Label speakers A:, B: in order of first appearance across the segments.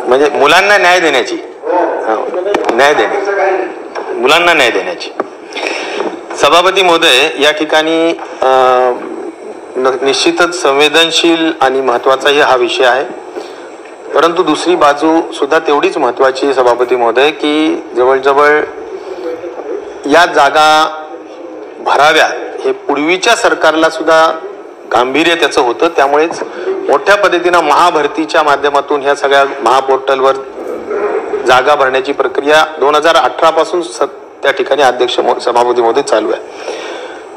A: म्हणजे मुलांना न्याय देण्याची, मुलांना न्याय देण्याची. सभापती महोदय, या ठिकाणी निश्चितच संवेदनशील आणि महत्वाचाही हा विषय आहे, परंतु दुसरी बाजू सुद्धा तेवढीच महत्वाची आहे सभापती महोदय, की जवळजवळ या जागा भराव्या हे पूर्वीच्या सरकारला सुद्धा गांभीर्य त्याचं होतं. त्यामुळेच मोठ्या पद्धतीनं महाभरतीच्या माध्यमातून ह्या सगळ्या महापोर्टलवर जागा भरण्याची प्रक्रिया 2018 पासून त्या ठिकाणी अध्यक्ष सभापती महोदय चालू आहे.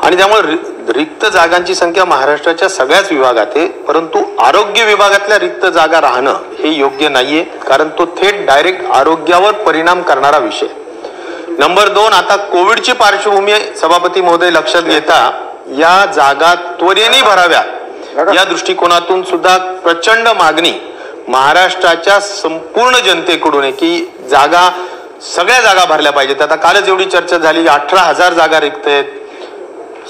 A: आणि त्यामुळे रिक्त जागांची संख्या महाराष्ट्राच्या सगळ्याच विभागात आहे, परंतु आरोग्य विभागातल्या रिक्त जागा राहणं हे योग्य नाहीये, कारण तो थेट डायरेक्ट आरोग्यावर परिणाम करणारा विषय. नंबर 2, आता कोविडची पार्श्वभूमी सभापती महोदय लक्षात घेता या जागा त्वरेने भराव्या या दृष्टिकोनातून सुद्धा प्रचंड मागणी महाराष्ट्राच्या संपूर्ण जनतेकडून आहे की सगळ्या जागा भरल्या पाहिजेत. आता कालच एवढी चर्चा झाली, 18,000 जागा रिक्त आहेत,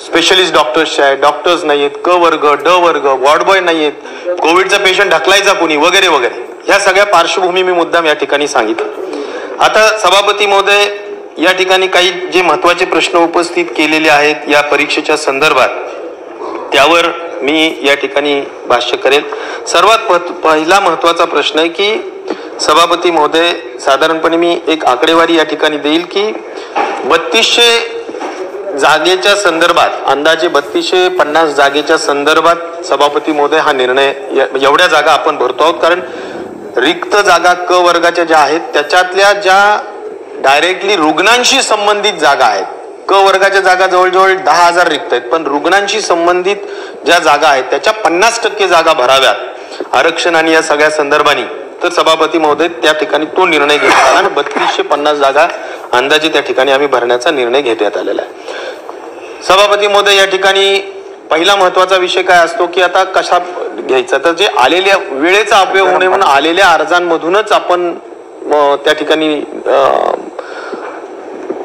A: स्पेशलिस्ट डॉक्टर्स आहेत, डॉक्टर्स नाहीयेत, क वर्ग, ड वर्ग, वॉर्ड बॉय नाहीयेत, कोविडचा पेशंट ढकलायचा कोणी वगैरे वगैरे. या सगळ्या पार्श्वभूमी मी मुद्दाम या ठिकाणी सांगितलं. आता सभापती महोदय, या ठिकाणी काही जे महत्वाचे प्रश्न उपस्थित केलेले आहेत या परीक्षेच्या संदर्भात, त्यावर मी या ठिकाणी भाष्य करेल. सर्वात पहिला महत्वाचा प्रश्न आहे की सभापती महोदय, साधारणपणे मी एक आकडेवारी या ठिकाणी देईल की 3200 जागेच्या संदर्भात, अंदाजे 3250 जागेच्या संदर्भात सभापती महोदय हा निर्णय, एवढ्या जागा आपण भरतो आहोत. कारण रिक्त जागा क वर्गाच्या ज्या आहेत त्याच्यातल्या ज्या डायरेक्टली रुग्णांशी संबंधित जागा आहेत, क वर्गाच्या जागा जवळजवळ 10,000 रिक्त आहेत, पण रुग्णांशी संबंधित ज्या जागा आहेत त्याच्या 50% जागा भराव्यात आरक्षण आणि या सगळ्या संदर्भाने, तर सभापती महोदय त्या ठिकाणी तो निर्णय घेतला आणि 3250 जागा अंदाजे त्या ठिकाणी आम्ही भरण्याचा निर्णय घेण्यात आलेला आहे. सभापती महोदय, या ठिकाणी पहिला महत्वाचा विषय काय असतो की आता कशा घ्यायचा, तर जे आलेल्या वेळेचा उपयोग होणे म्हणून आलेल्या अर्जांमधूनच आपण त्या ठिकाणी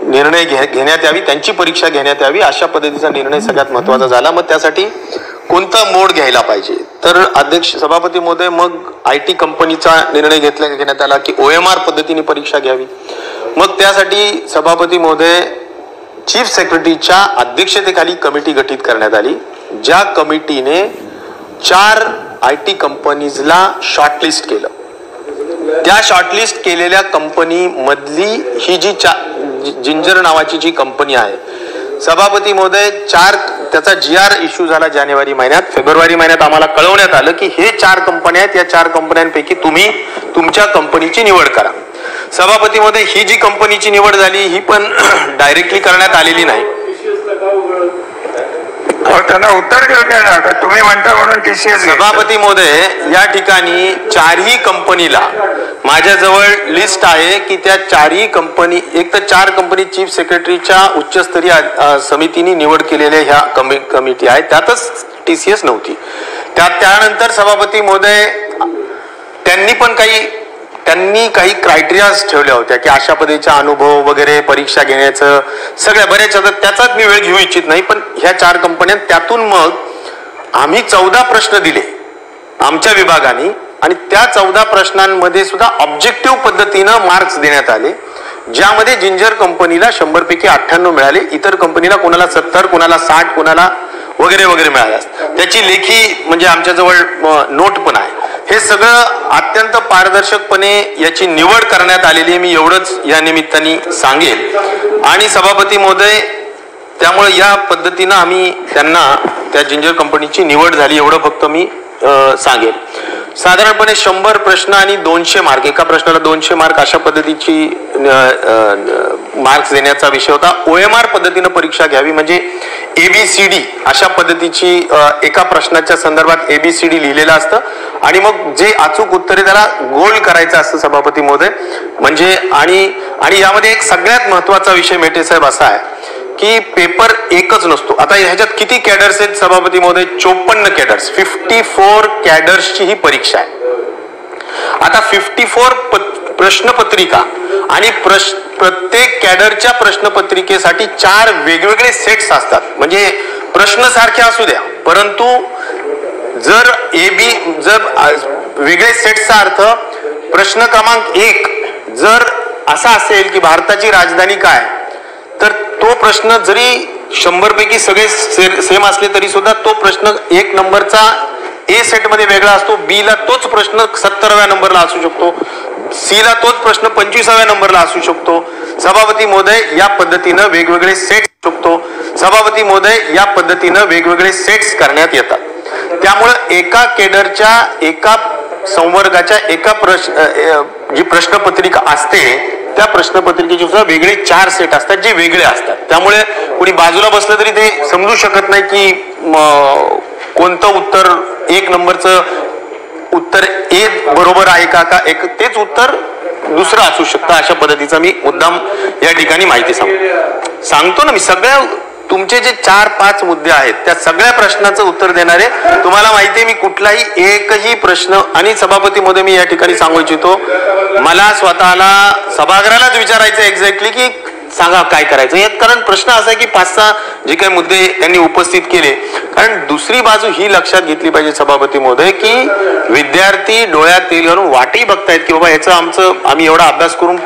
A: निर्णय घेण्यात यावी, त्यांची परीक्षा घेण्यात यावी, अशा पद्धतीचा निर्णय सगळ्यात महत्वाचा झाला. मग त्यासाठी कोणता मोड घ्यायला पाहिजे, तर अध्यक्ष सभापती महोदय मग IT कंपनीचा निर्णय घेण्यात आला की OMR पद्धतीने परीक्षा घ्यावी. मग त्यासाठी सभापती महोदय चीफ सेक्रेटरीच्या अध्यक्षतेखाली कमिटी गठीत करण्यात आली, ज्या कमिटीने 4 IT कंपनीजला शॉर्टलिस्ट केलं. त्या शॉर्टलिस्ट केलेल्या कंपनी मधली ही जी जिंजर नावाची जी कंपनी आहे, सभापती महोदय त्याचा GR इश्यू झाला जानेवारी महिन्यात. फेब्रुवारी महिन्यात आम्हाला कळवण्यात आलं की हे 4 कंपन्या आहेत, या 4 कंपन्यांपैकी तुम्ही तुमच्या कंपनीची निवड करा. सभापती महोदय, ही जी कंपनीची निवड झाली ही पण डायरेक्टली करण्यात आलेली नाही.
B: त्यांना उत्तर देऊ, तुम्ही म्हणता म्हणून TCS.
A: सभापती महोदय, या ठिकाणी 4ही कंपनीला माझ्याजवळ लिस्ट आहे की त्या 4ही कंपनी, एक तर 4 कंपनी चीफ सेक्रेटरीच्या उच्चस्तरीय समितीने निवड केलेल्या ह्या कमिटी आहे, त्यातच TCS नव्हती. त्यानंतर सभापती महोदय त्यांनी काही क्रायटेरियाज ठेवल्या होत्या की अशा पद्धतीचा अनुभव वगैरे परीक्षा घेण्याचं सगळ्या बऱ्याच, त्याचाच मी वेळ घेऊ इच्छित नाही, पण ह्या 4 कंपन्या, त्यातून मग आम्ही 14 प्रश्न दिले आमच्या विभागाने आणि त्या 14 प्रश्नांमध्ये सुद्धा ऑब्जेक्टिव्ह पद्धतीनं मार्क्स देण्यात आले, ज्यामध्ये जिंजर कंपनीला 100 पैकी 98 मिळाले, इतर कंपनीला कोणाला 70, कोणाला 60, कोणाला वगैरे वगैरे मिळाले. त्याची लेखी म्हणजे आमच्याजवळ नोट पण आहे. हे सगळं अत्यंत पारदर्शकपणे याची निवड करण्यात आलेली, मी एवढंच या निमित्ताने सांगेल. आणि सभापती महोदय, त्यामुळे या पद्धतीनं आम्ही त्यांना त्या जिंजर कंपनीची निवड झाली एवढं फक्त मी सांगेल. साधारणपणे 100 प्रश्न आणि 200 मार्क, एका प्रश्नाला 200 मार्क अशा पद्धतीची मार्क्स देण्याचा विषय होता. OMR पद्धतीनं परीक्षा घ्यावी, म्हणजे ABCD अशा पद्धतीची एका प्रश्नाच्या संदर्भात ABCD लिहिलेलं असतं आणि मग जे अचूक उत्तरे त्याला गोल करायचं असतं सभापती महोदय. म्हणजे आणि यामध्ये एक सगळ्यात महत्वाचा विषय मेटे साहेब असा आहे की पेपर एकच नसतो. आता ह्याच्यात किती कॅडर्स आहेत सभापती महोदय? 54 कॅडर्स, 54 कॅडर्सची ही परीक्षा आहे. आता 54 प्रश्नपत्रिका आणि प्रत्येक कॅडरच्या प्रश्नपत्रिकेसाठी 4 वेगवेगळे सेट्स असतात. म्हणजे प्रश्न सारखे असू द्या, परंतु जर वेगळे सेटचा अर्थ प्रश्न क्रमांक 1 जर असा असेल की भारताची राजधानी काय, तर तो प्रश्न जरी 100 पैकी सगळे सेम असले तरी सुद्धा तो प्रश्न 1 नंबरचा ए सेट मध्ये वेगळा असतो, बी ला तोच प्रश्न 70व्या नंबरला असू शकतो, सी ला तोच प्रश्न 25व्या नंबरला असू शकतो. सभापती महोदय या पद्धतीनं वेगवेगळे सेट शकतो. सभापती महोदय या पद्धतीनं वेगवेगळे सेट्स करण्यात येतात. त्यामुळे एका केडरच्या एका संवर्गाच्या एका जी प्रश्नपत्रिका असते त्या प्रश्नपत्रिकेचे सुद्धा वेगळे 4 सेट असतात जे वेगळे असतात. त्यामुळे कोणी बाजूला बसलं तरी ते समजू शकत नाही की कोणतं उत्तर 1 नंबरचं उत्तर ए बरोबर आहे का एक तेच उत्तर दुसरं असू शकतं. अशा पद्धतीचा मी मुद्दाम या ठिकाणी माहिती सांगतो ना. मी सगळ्या तुमचे जे 4-5 मुद्दे आहेत त्या सगळ्या प्रश्नाचं उत्तर देणारे तुम्हाला माहिती आहे. मी कुठलाही एकही प्रश्न आणि सभापती मध्ये मी या ठिकाणी सांगू इच्छितो, मला स्वतःला सभागृहालाच विचारायचं एक्झॅक्टली की सांगा काय करायचं यात. कारण प्रश्न असा आहे की 5-6 जे काही मुद्दे त्यांनी उपस्थित केले. कारण दुसरी बाजू ही लक्षात घेतली पाहिजे सभापती महोदय की विद्यार्थी डोळ्यात तेल घालून वाटही बघतायत की बाबा ह्याचं आम्ही एवढा अभ्यास करून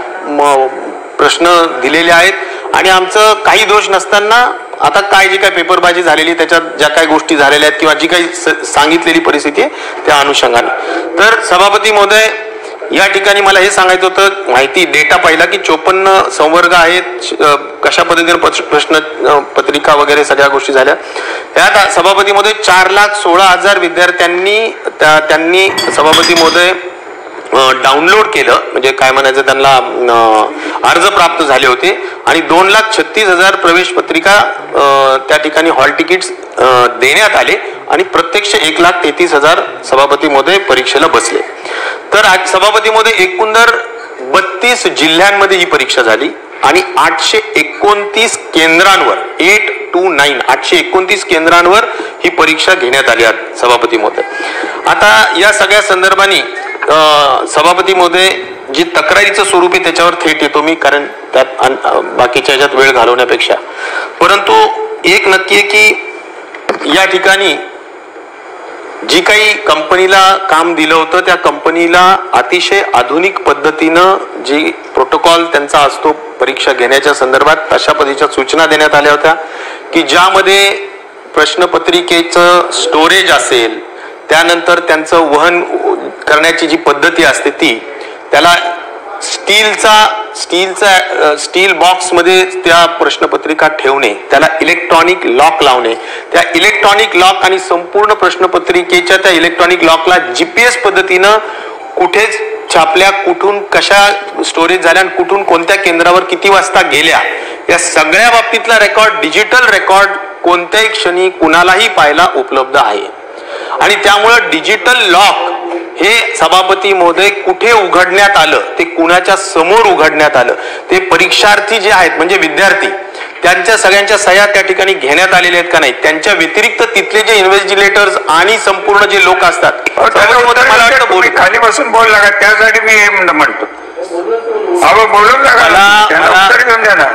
A: प्रश्न दिलेले आहेत आणि आमचं काही दोष नसताना आता काय जे काही पेपरबाजी झालेली त्याच्यात ज्या काही गोष्टी झालेल्या आहेत किंवा जी काही सांगितलेली परिस्थिती आहे त्या अनुषंगाने. तर सभापती महोदय या ठिकाणी मला हे सांगायचं होतं, माहिती डेटा पाहिला की 54 संवर्ग आहेत, कशा पद्धतीने प्रश्न पत्रिका वगैरे सगळ्या गोष्टी झाल्या. यात सभापती महोदय 4,16,000 विद्यार्थ्यांनी सभापती महोदय डाउनलोड केलं, म्हणजे काय म्हणायचं त्यांना अर्ज प्राप्त झाले होते आणि 2,36,000 प्रवेश पत्रिका त्या ठिकाणी हॉल तिकीट्स देण्यात आले आणि प्रत्यक्ष 1,33,000 सभापती महोदय परीक्षेला बसले. तर आज सभापती महोदय एकूण 32 जिल्ह्यांमध्ये ही परीक्षा झाली आणि 829 केंद्रांवर 829 केंद्रांवर ही परीक्षा घेण्यात आली सभापती महोदय. आता या सगळ्या संदर्भाने सभापती महोदय जी तक्रारीचं स्वरूप आहे त्याच्यावर थेट येतो मी, कारण त्यात बाकीच्या ह्याच्यात वेळ घालवण्यापेक्षा. परंतु एक नक्की आहे की या ठिकाणी जी काही कंपनीला काम दिलं होतं त्या कंपनीला अतिशय आधुनिक पद्धतीनं जी प्रोटोकॉल त्यांचा असतो परीक्षा घेण्याच्या संदर्भात तशा पद्धतीच्या सूचना देण्यात आल्या होत्या की ज्यामध्ये प्रश्नपत्रिकेचं स्टोरेज असेल, त्यानंतर त्यांचं वहन करण्याची जी पद्धती असते ती, त्याला स्टील बॉक्स मध्ये त्या प्रश्नपत्रिका ठेवणे, त्याला इलेक्ट्रॉनिक लॉक लावणे, त्या इलेक्ट्रॉनिक लॉक आणि संपूर्ण प्रश्नपत्रिकेच्या त्या इलेक्ट्रॉनिक लॉकला GPS पद्धतीनं कुठेच छापल्या, कुठून कशा स्टोरेज झाल्या आणि कुठून कोणत्या केंद्रावर किती वाजता गेल्या, या सगळ्या बाबतीतला रेकॉर्ड, डिजिटल रेकॉर्ड कोणत्याही क्षणी कुणालाही पाहायला उपलब्ध आहे. आणि त्यामुळं डिजिटल लॉक हे सभापती महोदय कुठे उघडण्यात आलं, ते कुणाच्या समोर उघडण्यात आलं, ते परीक्षार्थी जे आहेत म्हणजे विद्यार्थी त्यांच्या सगळ्यांच्या सह्या त्या ठिकाणी घेण्यात आलेल्या आहेत का नाही, त्यांच्या व्यतिरिक्त तिथले जे इन्व्हेस्टिगेटर्स आणि संपूर्ण जे लोक असतात
B: खाली बसून बोल लागा, त्यासाठी मी हे म्हणतो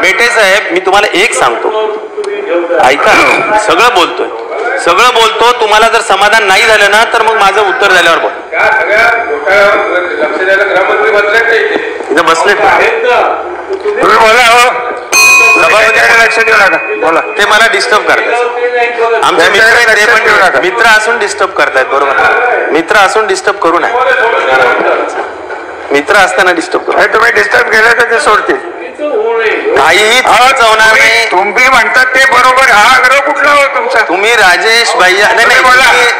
A: बेटे साहेब. मी तुम्हाला एक सांगतो, ऐका, सगळं बोलतो, तुम्हाला जर समाधान नाही झालं ना तर मग माझं उत्तर झाल्यावर बोल. इथं बसले
B: तुम्ही बोला हो, लक्ष देऊ नका, बोला.
A: ते मला डिस्टर्ब करतात, आमचे मित्र असून डिस्टर्ब करतायत. बरोबर, मित्र असून डिस्टर्ब करू नये, मित्र असताना डिस्टर्ब करू.
B: तुम्ही डिस्टर्ब केलं तर ते सोडतील,
A: काहीही होणार नाही.
B: तुम्ही म्हणतात ते बरोबर. हा आग्रह कुठला हो तुमचा?
A: तुम्ही राजेश भैया, नाही,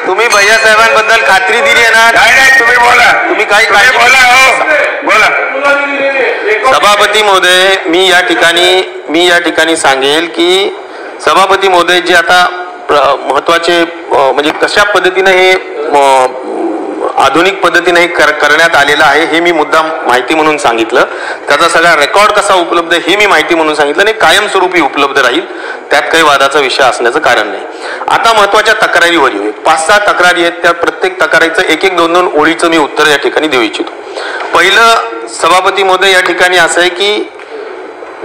A: तुम्ही भैया साहेबांबद्दल खात्री दिली आहे ना?
B: नाही, तुम्ही बोला,
A: तुम्ही काही
B: बोला हो, बोला.
A: सभापती महोदय, मी या ठिकाणी सांगेल की सभापती महोदय जे आता महत्वाचे म्हणजे कशा पद्धतीने हे आधुनिक पद्धतीने हे करण्यात आलेलं आहे हे मी मुद्दाम माहिती म्हणून सांगितलं. त्याचा सगळा रेकॉर्ड कसा उपलब्ध हे मी माहिती म्हणून सांगितलं आणि कायमस्वरूपी उपलब्ध राहील, त्यात काही वादाचा विषय असण्याचं कारण नाही. आता महत्वाच्या तक्रारीवर येऊ. 5-6 तक्रारी आहेत, त्या प्रत्येक तक्रारीचं 1-1, 2-2 ओळीचं मी उत्तर या ठिकाणी देऊ इच्छितो. पहिलं सभापती महोदय या ठिकाणी असं आहे की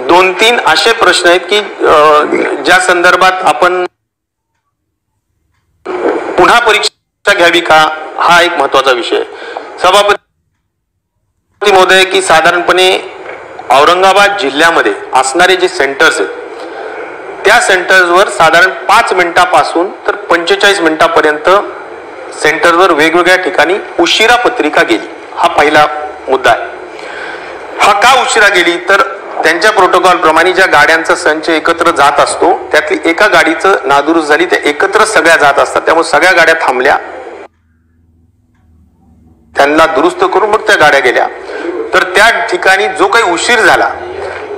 A: 2-3 असे प्रश्न आहेत की ज्या संदर्भात आपण पुन्हा परीक्षा घ्यावी का, हा एक महत्वाचा विषय. सभापती महोदय की साधारणपणे औरंगाबाद जिल्ह्यामध्ये असणारे जे सेंटर्स आहेत त्या सेंटर्सवर साधारण 5 मिनिटापासून तर 45 मिनिटापर्यंत सेंटरवर वेगवेगळ्या ठिकाणी उशिरा पत्रिका गेली. हा पहिला मुद्दा आहे. हा का उशिरा गेली तर त्यांच्या प्रोटोकॉल प्रमाणे ज्या गाड्यांचा संच एकत्र जात असतो त्यातली एका गाडीचं नादुरुस्त झाली, त्या एकत्र सगळ्या जात असतात, त्यामुळे सगळ्या गाड्या थांबल्या, त्यांना दुरुस्त करून मग त्या गाड्या गेल्या. तर त्या ठिकाणी जो काही उशीर झाला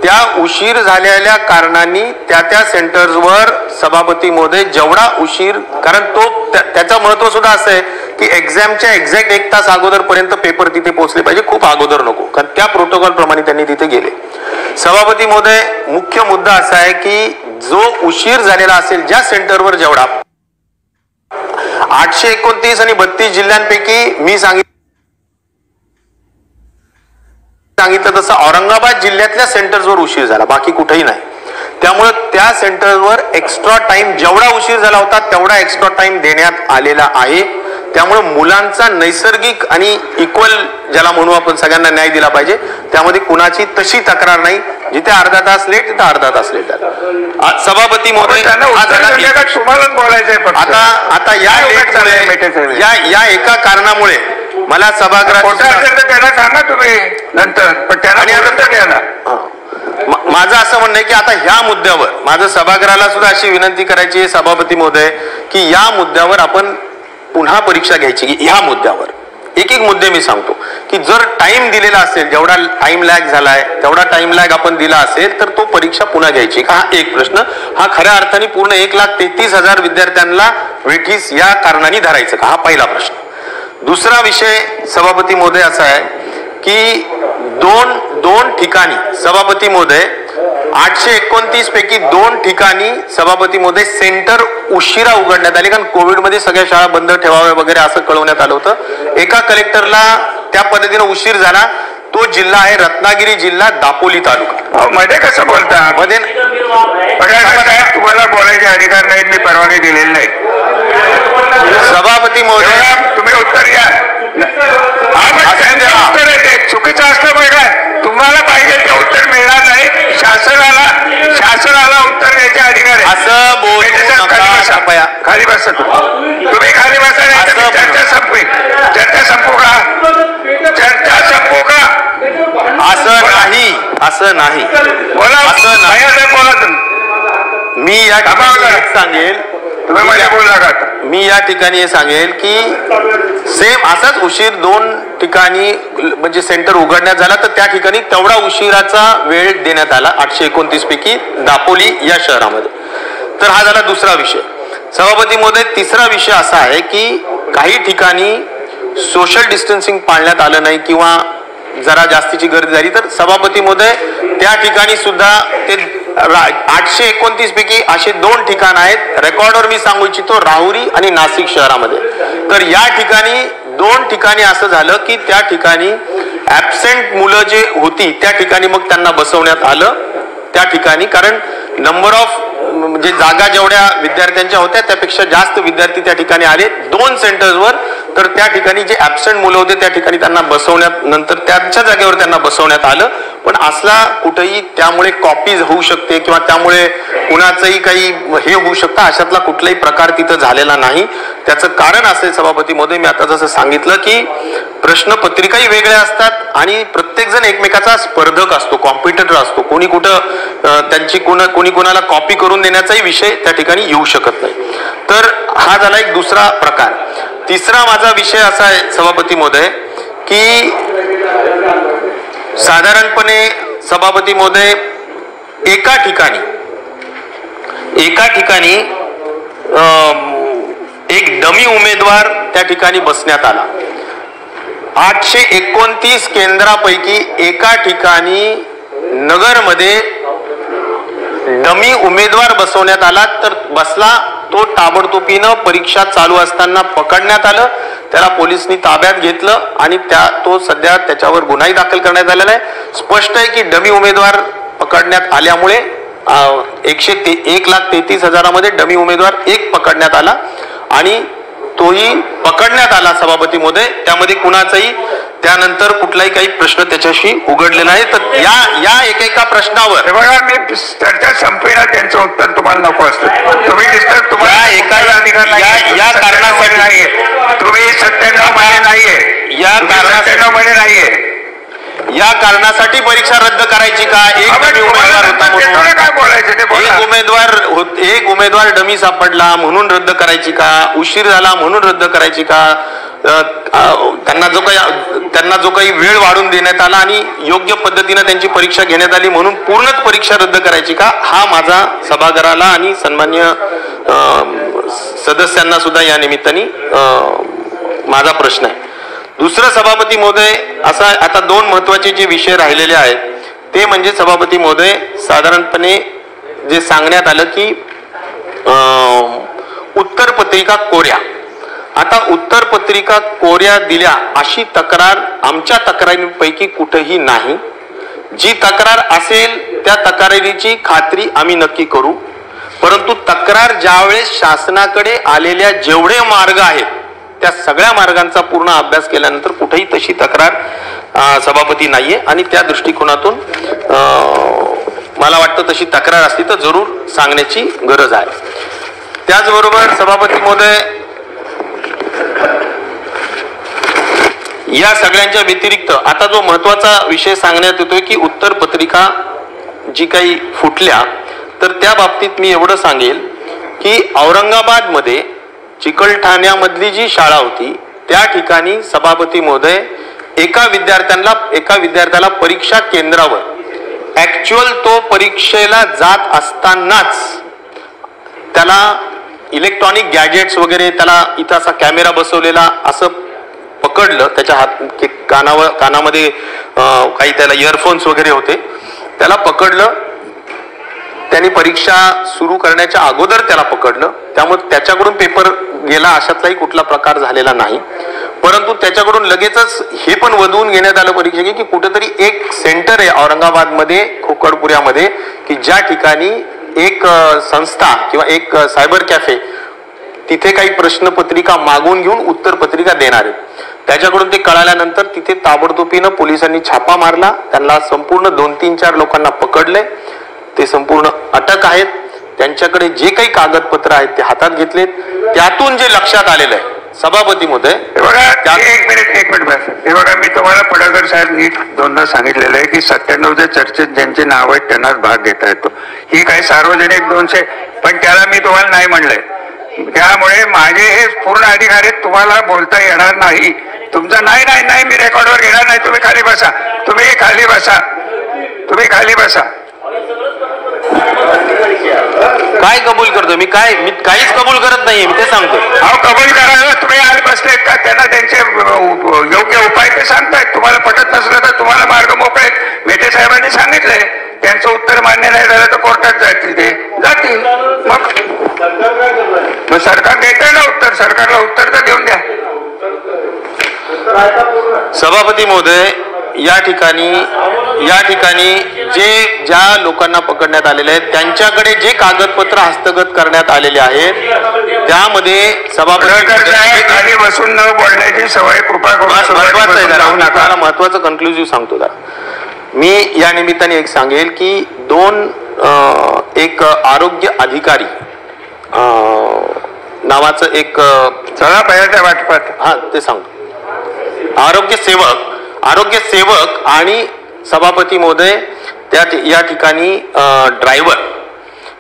A: त्या उशीर झालेल्या कारणांनी त्या सेंटर्सवर सभापती महोदय जेवढा उशीर, कारण तो त्याचं महत्व सुद्धा असं आहे की एक्झामच्या एक्झॅक्ट 1 तास अगोदर पर्यंत पेपर तिथे पोहोचले पाहिजे, खूप अगोदर नको, कारण त्या प्रोटोकॉल प्रमाणे त्यांनी तिथे गेले. सभापती महोदय मुख्य मुद्दा असा आहे की जो उशीर झालेला असेल ज्या सेंटरवर जेवढा 829 आणि 32 जिल्ह्यांपैकी मी सांगितलं तसं औरंगाबाद जिल्ह्यातल्या सेंटर्सवर उशीर झाला, बाकी कुठेही नाही. त्यामुळे त्या सेंटरवर एक्स्ट्रा टाइम जेवढा उशीर झाला होता तेवढा एक्स्ट्रा टाइम देण्यात आलेला आहे. त्यामुळे मुलांचा नैसर्गिक आणि इक्वल ज्याला म्हणू आपण सगळ्यांना न्याय दिला पाहिजे, त्यामध्ये कुणाची तशी तक्रार नाही. जिथे अर्धा तास लेट तिथे अर्धा तास लेट झाला. सभापती महोदय
B: तुम्हालाच बोलायचंय.
A: आता या एका कारणामुळे मला सभागृहात
B: त्यांना सांगा तुम्ही नंतर, पण त्यांना
A: माझं असं म्हणणं आहे की आता ह्या मुद्द्यावर माझं सभागृहाला सुद्धा अशी विनंती करायची आहे सभापती महोदय की या मुद्द्यावर आपण पुन्हा परीक्षा घ्यायची. ह्या मुद्द्यावर एक मुद्दे मी सांगतो की जर टाइम दिलेला असेल, जेवढा टाइम लॅग झालाय तेवढा टाइम लॅग आपण दिला असेल तर तो परीक्षा पुन्हा घ्यायची का, हा एक प्रश्न. हा खऱ्या अर्थाने पूर्ण 1,33,000 विद्यार्थ्यांना वेठीस या कारणाने धरायचं का, हा पहिला प्रश्न. दुसरा विषय सभापती महोदय असा आहे की दोन ठिकाणी सभापती महोदय 829 पैकी 2 ठिकाणी सभापती महोदय सेंटर उशिरा उघडण्यात आले, कारण कोविडमध्ये सगळ्या शाळा बंद ठेवाव्या वगैरे असं कळवण्यात आलं होतं. एका कलेक्टरला त्या पद्धतीने उशीर झाला. तो जिल्हा आहे रत्नागिरी जिल्हा, दापोली तालुका.
B: मध्ये कसं बोलता,
A: मध्ये
B: तुम्हाला बोलायचे अधिकार नाहीत, मी परवानगी दिलेली नाही.
A: सभापती महोदय
B: तुम्ही उत्तर द्या. उत्तर येते चुकीचं असलं पाहिजे, तुम्हाला पाहिजे ते उत्तर मिळणार नाही. शासनाला उत्तर द्यायचे अधिकार आहे.
A: असं बोलू नका.
B: खाली बसा तुम्ही, खाली बसा. चर्चा संपू का, चर्चा संपू का?
A: असं नाही
B: बोला, असं नाही बोला तुम्ही.
A: मी या ठिकाणी सांगेल,
B: तुम्ही माझ्या बोलला का?
A: मी या ठिकाणी हे सांगेल की सेम असाच उशीर 2 ठिकाणी म्हणजे सेंटर उघडण्यात झाला, तर त्या ठिकाणी तेवढा उशिराचा वेळ देण्यात आला 829 पैकी दापोली या शहरामध्ये. तर हा झाला दुसरा विषय. सभापती महोदय तिसरा विषय असा आहे की काही ठिकाणी सोशल डिस्टन्सिंग पाळण्यात आलं नाही किंवा जरा जास्तीची गर्दी झाली, तर सभापती महोदय त्या ठिकाणी सुद्धा ते 829 पैकी असे 2 ठिकाण आहेत. रेकॉर्डवर मी सांगू इच्छितो, राहुरी आणि नाशिक शहरामध्ये. तर या ठिकाणी 2 ठिकाणी असं झालं की त्या ठिकाणी ऍबसेंट मुलं जे होती त्या ठिकाणी मग त्यांना बसवण्यात आलं त्या ठिकाणी, कारण नंबर ऑफ म्हणजे जागा जेवढ्या विद्यार्थ्यांच्या होत्या त्यापेक्षा जास्त विद्यार्थी त्या ठिकाणी आले 2 सेंटर्सवर. तर त्या ठिकाणी जे ऍबसेंट मुलं होते त्या ठिकाणी त्यांना बसवण्यात, नंतर त्यांच्या जागेवर त्यांना बसवण्यात आलं. पण असला कुठेही त्यामुळे कॉपीज होऊ शकते किंवा त्यामुळे कुणाचंही काही हे होऊ शकतं, अशातला कुठलाही प्रकार तिथं झालेला नाही. त्याचं कारण असेल सभापती महोदय, मी आता जसं सांगितलं की प्रश्नपत्रिकाही वेगळ्या असतात आणि प्रत्येक जण एकमेकाचा स्पर्धक असतो, कॉम्पिटिटर असतो. कोणी कुठं त्यांची कोणी कोणाला कॉपी करून देण्याचाही विषय त्या ठिकाणी येऊ शकत नाही. तर हा झाला एक दुसरा प्रकार. तिसरा माझा विषय असा आहे सभापती महोदय की साधारणपणे सभापती महोदय एका ठिकाणी एक डमी उमेदवार त्या ठिकाणी बसण्यात आला. 829 केंद्रापैकी एका ठिकाणी नगरमध्ये डमी उमेदवार बसवण्यात आला, तर बसला तो ताबडतोबीनं परीक्षा चालू असताना पकडण्यात आलं. त्याला पोलिसांनी ताब्यात घेतलं आणि तो सध्या त्याच्यावर गुन्हाही दाखल करण्यात आलेला आहे. स्पष्ट आहे की डमी उमेदवार पकडण्यात आल्यामुळे 1,33,000 मध्ये डमी उमेदवार 1 पकडण्यात आला आणि तोही पकडण्यात आला सभापती महोदय. त्यामध्ये कुणाचाही त्यानंतर कुठलाही काही प्रश्न त्याच्याशी उघडलेला आहे. तर या एकेका प्रश्नावर
B: बघा, मी चर्चा संपविणार, त्यांचं उत्तर तुम्हाला नको असतं. तुम्ही डिस्टर्ब, तुम्हाला एकाला अधिकार नाही. या कारणासाठी नाहीये, तुम्ही 97 मध्ये नाहीये, या 97 मध्ये नाहीये.
A: या कारणासाठी परीक्षा रद्द करायची का? एक उमेदवार होता म्हणून
B: काय बोलायचं,
A: एक उमेदवार डमी सापडला म्हणून रद्द करायची का? उशीर झाला म्हणून रद्द करायची का? त्यांना जो काही वेळ वाढून देण्यात आला आणि योग्य पद्धतीने त्यांची परीक्षा घेण्यात आली म्हणून पूर्णच परीक्षा रद्द करायची का? हा माझा सभागृहाला आणि सन्मान्य सदस्यांना सुद्धा या निमित्ताने माझा प्रश्न आहे. दुसरं सभापती महोदय, असा आता दोन महत्वाचे जे विषय राहिलेले आहेत ते म्हणजे सभापती महोदय, साधारणपणे जे सांगण्यात आलं की उत्तर पत्रिका कोऱ्या. आता उत्तर पत्रिका कोऱ्या दिल्या अशी तक्रार आमच्या तक्रारींपैकी कुठेही नाही. जी तक्रार असेल त्या तक्रारीची खात्री आम्ही नक्की करू, परंतु तक्रार ज्यावेळेस शासनाकडे आलेल्या जेवढे मार्ग आहेत त्या सगळ्या मार्गांचा पूर्ण अभ्यास केल्यानंतर कुठेही तशी तक्रार सभापती नाहीये आणि त्या दृष्टिकोनातून मला वाटतं तशी तक्रार असती तर जरूर सांगण्याची गरज आहे. त्याचबरोबर सभापती महोदय, या सगळ्यांच्या व्यतिरिक्त आता जो महत्वाचा विषय सांगण्यात येतोय की उत्तर पत्रिका जी काही फुटल्या, तर त्या बाबतीत मी एवढं सांगेल की औरंगाबादमध्ये चिकलठाण्यामधली जी शाळा होती त्या ठिकाणी सभापती महोदय एका विद्यार्थ्याला परीक्षा केंद्रावर ऍक्च्युअल तो परीक्षेला जात असतानाच त्याला इलेक्ट्रॉनिक गॅजेट्स वगैरे, त्याला इथं असा कॅमेरा बसवलेला असं पकडलं, त्याच्या कानामध्ये काही त्याला इयरफोन्स वगैरे होते, त्याला पकडलं. त्यांनी परीक्षा सुरू करण्याच्या अगोदर त्याला पकडलं, त्यामुळे त्याच्याकडून पेपर गेला अशातलाही कुठला प्रकार झालेला नाही. परंतु त्याच्याकडून लगेचच हे पण वधवून घेण्यात आलं परीक्षा की कुठेतरी एक सेंटर आहे औरंगाबादमध्ये खोकडपुऱ्यामध्ये की ज्या ठिकाणी एक संस्था किंवा एक सायबर कॅफे तिथे काही प्रश्नपत्रिका मागून घेऊन उत्तर पत्रिका देणार आहे. त्याच्याकडून ते कळाल्यानंतर तिथे ताबडतोबीनं पोलिसांनी छापा मारला, त्यांना संपूर्ण 2-3-4 लोकांना पकडले, ते संपूर्ण अटक आहेत. त्यांच्याकडे जे काही कागदपत्र आहेत ते हातात घेतलेत. त्यातून जे लक्षात आलेलं आहे सभापती महोदय,
B: एक मिनिट बस. हे बघा, मी तुम्हाला पडळकर साहेब नीट दोनदा सांगितलेलं आहे की 97च्या चर्चेत ज्यांचे नाव आहेत त्यांनाच भाग घेता येतो. ही काही सार्वजनिक 200, पण त्याला मी तुम्हाला नाही म्हणलंय. त्यामुळे माझे हे पूर्ण अधिकार आहेत, तुम्हाला बोलता येणार नाही. तुमचा नाही मी रेकॉर्डवर घेणार नाही. तुम्ही खाली बसा, तुम्ही खाली बसा, तुम्ही खाली बसा.
A: काय कबूल करतो मी काहीच कबूल करत नाहीये, मी ते सांगतो.
B: अहो, कबूल करायला तुम्ही आज बसलेत का? त्यांना त्यांचे योग्य उपाय ते सांगतायत. तुम्हाला पटत नसलं तर तुम्हाला मार्ग मोकळे आहेत. मेटे साहेबांनी सांगितलंय, त्यांचं उत्तर मान्य नाही झालं तर कोर्टात जातील, ते जातील. मग सरकार देतंय ना उत्तर, सरकारला उत्तर तर देऊन द्या.
A: सभापती महोदय, या ठिकाणी ज्या लोकांना पकडण्यात आलेले आहेत त्यांच्याकडे जे कागदपत्र हस्तगत करण्यात आलेले आहेत त्यामध्ये सभापती
B: खाली बसून न बोलण्याची सवय कृपा करून
A: महत्वाचं कन्क्लुझिव्ह सांगतो. मी या निमित्ताने एक सांगेल की एक आरोग्य अधिकारी नावाचं एक
B: चला बाहेरच्या वाटपात,
A: हा ते सांगतो. आरोग्य सेवक आणि सभापती महोदय या ठिकाणी ड्रायव्हर,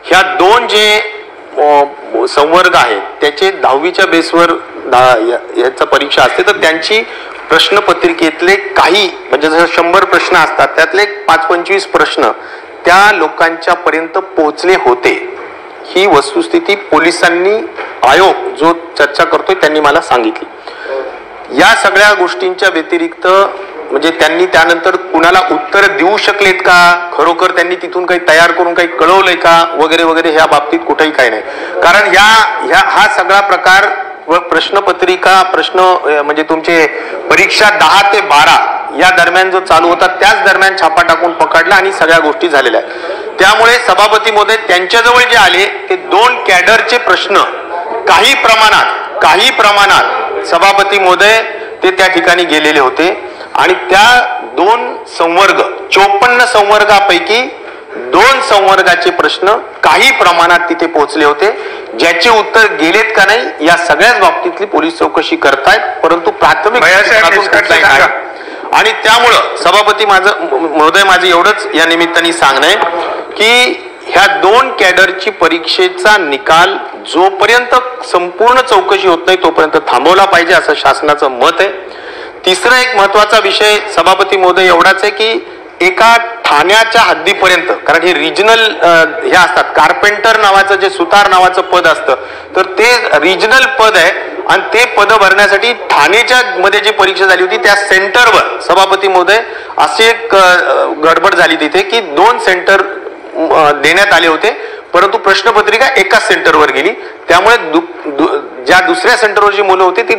A: ह्या दोन जे संवर्ग आहेत त्याचे 10वीच्या बेसवर याचा परीक्षा असते, तर त्यांची प्रश्नपत्रिकेतले काही म्हणजे जसं 100 प्रश्न असतात त्यातले 5-25 प्रश्न त्या लोकांच्या पर्यंत पोहोचले होते. ही वस्तुस्थिती पोलिसांनी, आयोग जो चर्चा करतोय त्यांनी मला सांगितली. या सगळ्या गोष्टींच्या व्यतिरिक्त म्हणजे त्यांनी त्यानंतर कुणाला उत्तर देऊ शकलेत का, खरोखर त्यांनी तिथून काही तयार करून काही कळवलंय का वगैरे वगैरे, ह्या बाबतीत कुठेही काही नाही. कारण हा सगळा प्रकार व प्रश्नपत्रिका म्हणजे तुमचे परीक्षा 10 ते 12 या दरम्यान जो चालू होता त्याच दरम्यान छापा टाकून पकडला आणि सगळ्या गोष्टी झालेल्या आहेत. त्यामुळे सभापती महोदय त्यांच्याजवळ जे आले ते 2 कॅडरचे प्रश्न काही प्रमाणात काही प्रमाणात सभापती महोदय ते त्या ठिकाणी गेलेले होते आणि त्या 2 संवर्ग 54 संवर्गापैकी 2 संवर्गाचे प्रश्न काही प्रमाणात तिथे पोहोचले होते, ज्याचे उत्तर गेलेत का नाही या सगळ्याच बाबतीतली पोलीस चौकशी करतायत, परंतु प्राथमिक आणि त्यामुळं सभापती महोदय माझं एवढंच या निमित्ताने सांगणं की ह्या 2 कॅडरची परीक्षेचा निकाल जोपर्यंत संपूर्ण चौकशी होत नाही तोपर्यंत थांबवला पाहिजे असं शासनाचं मत आहे. तिसरा एक महत्वाचा विषय सभापती महोदय एवढाच आहे की एका ठाण्याच्या हद्दीपर्यंत, कारण हे रिजनल हे असतात, कार्पेंटर नावाचं जे सुतार नावाचं पद असतं तर ते रिजनल पद आहे आणि ते पद भरण्यासाठी ठाणेच्या मध्ये जी परीक्षा झाली होती त्या सेंटरवर सभापती महोदय अशी एक गडबड झाली तिथे की 2 सेंटर देण्यात आले होते, परंतु प्रश्नपत्रिका एकाच सेंटरवर गेली, त्यामुळे ज्या दुसऱ्या सेंटरवर जी मुलं होती ती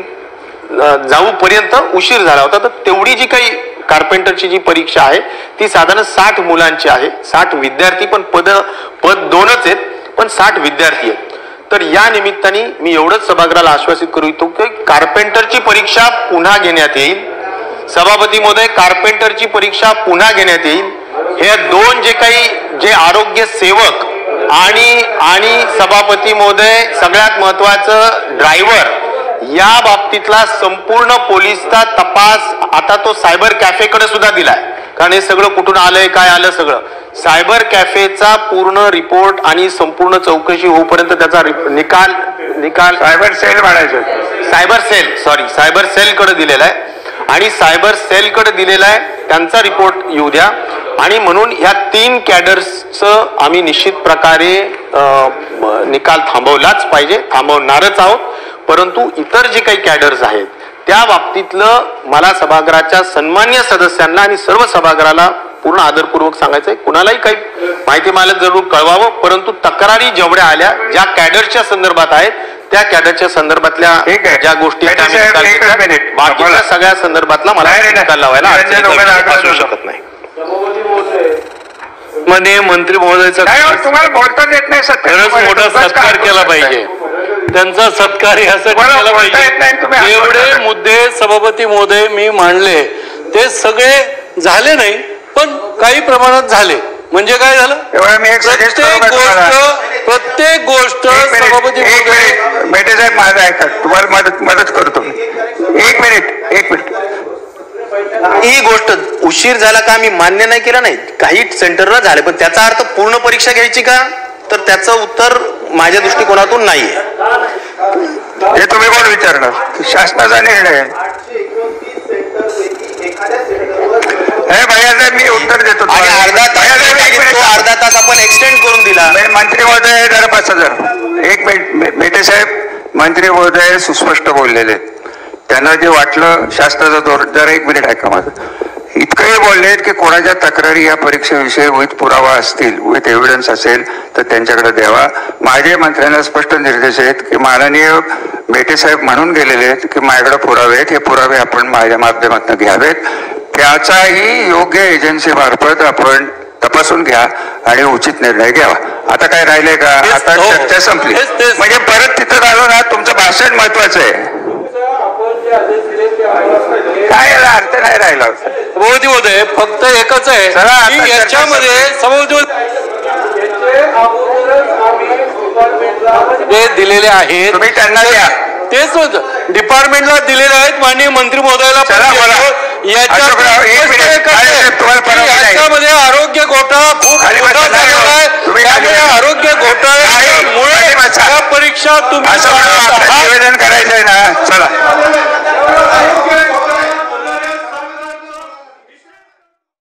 A: जाऊपर्यंत उशीर झाला होता. तर तेवढी जी काही कार्पेंटरची जी परीक्षा आहे ती साधारण 60 मुलांची आहे, 60 विद्यार्थी, पण पद 2च आहेत पण 60 विद्यार्थी आहेत. तर या निमित्ताने मी एवढंच सभागृहाला आश्वासित करू इच्छितो की कार्पेंटरची परीक्षा पुन्हा घेण्यात येईल. सभापती महोदय, कार्पेंटरची परीक्षा पुन्हा घेण्यात येईल. हे 2 जे आरोग्य सेवक आणि सभापती महोदय सगळ्यात महत्वाचं ड्रायव्हर या बाबतीतला संपूर्ण पोलीसचा तपास आता तो सायबर कॅफेकडे सुद्धा दिलाय, कारण हे सगळं कुठून आलंय काय आलं सगळं सायबर कॅफेचा पूर्ण रिपोर्ट आणि संपूर्ण चौकशी होईपर्यंत त्याचा निकाल
B: सायबर सेल म्हणायचं,
A: सायबर सेलकडे दिलेला आहे आणि सायबर सेलकडे दिलेला आहे, त्यांचा रिपोर्ट येऊ द्या. आणि म्हणून ह्या 3 कॅडर्सचं आम्ही निश्चित प्रकारे निकाल थांबवलाच पाहिजे, थांबवणारच आहोत. परंतु इतर जे काही कॅडर्स आहेत त्या बाबतीतलं मला सभागृहाच्या सन्मान्य सदस्यांना आणि सर्व सभागृहाला पूर्ण आदरपूर्वक सांगायचंय, कुणालाही काही माहिती मला जरूर कळवावं, परंतु तक्रारी जेवढ्या आल्या ज्या कॅडरच्या संदर्भात आहेत त्या कॅडरच्या संदर्भातल्या ज्या गोष्टी बाकीच्या सगळ्या संदर्भातला मला निकाल लावायला असू शकत नाही.
C: मंत्री महोदयाचा
B: तुम्हाला बोलता येत नाही,
C: खरंच मोठा सत्कार केला पाहिजे, त्यांचा सत्कार यासाठी केला पाहिजे. एवढे मुद्दे सभापती महोदय मी मांडले ते सगळे झाले नाही पण काही प्रमाणात झाले. म्हणजे काय झालं, प्रत्येक गोष्ट सभापती महोदय
B: बेटे साहेब माझं ऐका, तुम्हाला मदत करतो. एक मिनिट
A: ही गोष्ट उशीर झाला का मी मान्य नाही केला नाही, काही सेंटरला झाले, पण त्याचा अर्थ पूर्ण परीक्षा घ्यायची का, तर त्याचं उत्तर माझ्या दृष्टिकोनातून नाहीये.
B: हे तुम्ही कोण विचारणार, शासनाचा निर्णय आहे. मी उत्तर देतो.
A: अर्धा तास आपण एक्सटेंड करून दिला.
B: मंत्री महोदय जरा 5000 एक मिनिट. बेटे साहेब मंत्री महोदय सुस्पष्ट बोललेले, त्यांना जे वाटलं शासनाचा धोरण, जरा 1 मिनिट ऐका माझं. इतकंही बोललेत की कोणाच्या तक्रारी या परीक्षेविषयी विथ पुरावा असतील, विथ एव्हिडन्स असेल तर त्यांच्याकडे द्यावा. माझे मंत्र्यांना स्पष्ट निर्देश आहेत की माननीय बेटे साहेब म्हणून गेलेले आहेत की माझ्याकडे पुरावे आहेत, हे पुरावे आपण माझ्या माध्यमातून घ्यावेत, त्याचाही योग्य एजन्सी मार्फत आपण तपासून घ्या आणि उचित निर्णय घ्यावा. आता काय राहिलंय का, आता चर्चा संपली म्हणजे परत तिथं आलो ना, तुमचं भाषण महत्वाचं आहे, काय याला अर्थ नाही राहिला.
C: सभापती महोदय फक्त एकच आहे की याच्यामध्ये सभापती जे दिलेले आहेत
B: तुम्ही त्यांना द्या,
C: तेच डिपार्टमेंटला दिलेले आहेत. माननीय मंत्री महोदयाला याच्यामध्ये आरोग्य घोटाळा खूप मोठा झालेला आहे, त्यामुळे आरोग्य घोटाळ्यामुळे परीक्षा तुम्ही
B: निवेदन करायचं